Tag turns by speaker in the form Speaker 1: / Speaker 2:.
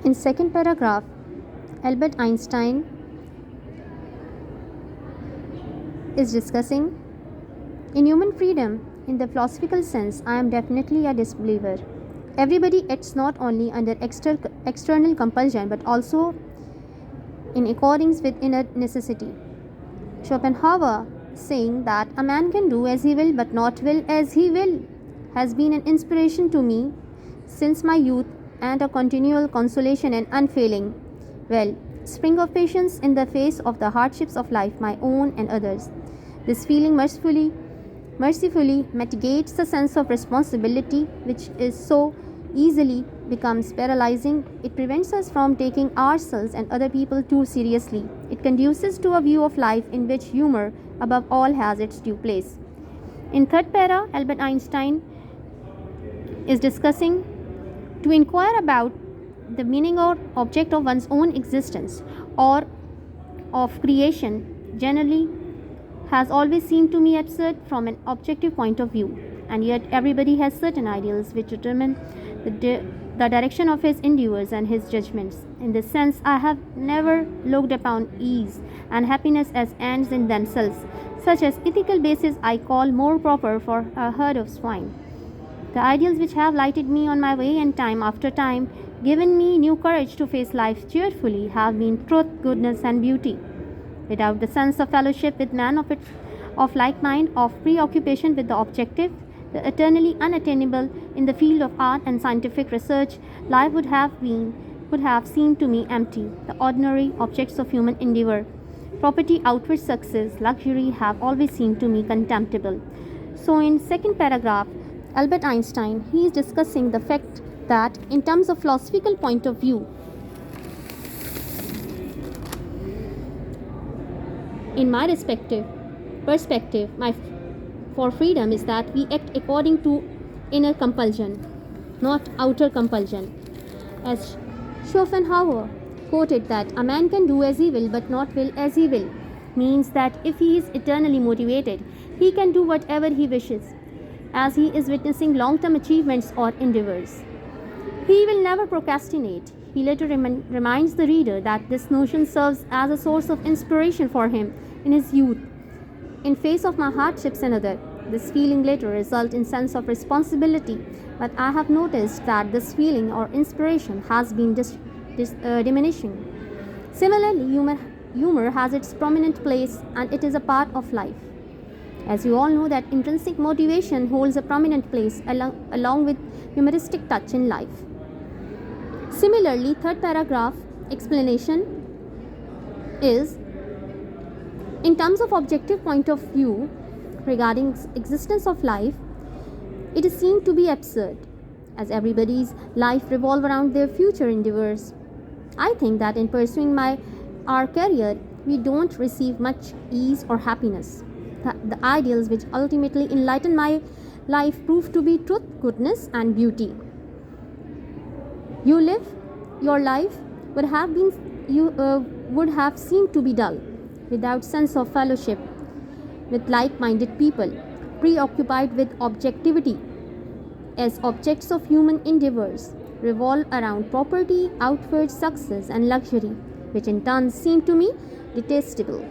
Speaker 1: In second paragraph, Albert Einstein is discussing in human freedom. In the philosophical sense, I am definitely a disbeliever. Everybody acts not only under external compulsion but also in accordance with inner necessity. Schopenhauer saying that a man can do as he will but not will as he will has been an inspiration to me since my youth and a continual consolation and unfailing spring of patience in the face of the hardships of life, my own and others. This feeling mercifully mitigates the sense of responsibility which is so easily becomes paralyzing. It prevents us from taking ourselves and other people too seriously. It conduces to a view of life in which humor above all has its due place. In third para, Albert Einstein is discussing to inquire about the meaning or object of one's own existence or of creation generally has always seemed to me absurd from an objective point of view, and yet everybody has certain ideals which determine the direction of his endeavors and his judgments. In this sense, I have never looked upon ease and happiness as ends in themselves. Such as ethical basis I call more proper for a herd of swine. The ideals which have lighted me on my way and time after time given me new courage to face life cheerfully have been truth, goodness, and beauty. Without the sense of fellowship with man of like mind, of preoccupation with the objective, the eternally unattainable in the field of art and scientific research, life would have seemed to me empty. The ordinary objects of human endeavor, property, outward success, luxury, have always seemed to me contemptible. So, in second paragraph, Albert Einstein he is discussing the fact that, in terms of philosophical point of view, in my perspective, my for freedom is that we act according to inner compulsion, not outer compulsion. As Schopenhauer quoted that a man can do as he will but not will as he will, means that if he is eternally motivated, he can do whatever he wishes, as he is witnessing long-term achievements or endeavors. He will never procrastinate. He later reminds the reader that this notion serves as a source of inspiration for him in his youth. In face of my hardships and other, this feeling later results in sense of responsibility, but I have noticed that this feeling or inspiration has been diminishing. Similarly, humor has its prominent place and it is a part of life. As you all know that intrinsic motivation holds a prominent place along with humoristic touch in life. Similarly, third paragraph explanation is, in terms of objective point of view regarding existence of life, it is seen to be absurd, as everybody's life revolves around their future endeavors. I think that in pursuing our career, we don't receive much ease or happiness. The ideals which ultimately enlighten my life prove to be truth, goodness, and beauty. Your life would have seemed to be dull, without sense of fellowship with like-minded people, preoccupied with objectivity, as objects of human endeavors revolve around property, outward success, and luxury, which in turn seem to me detestable.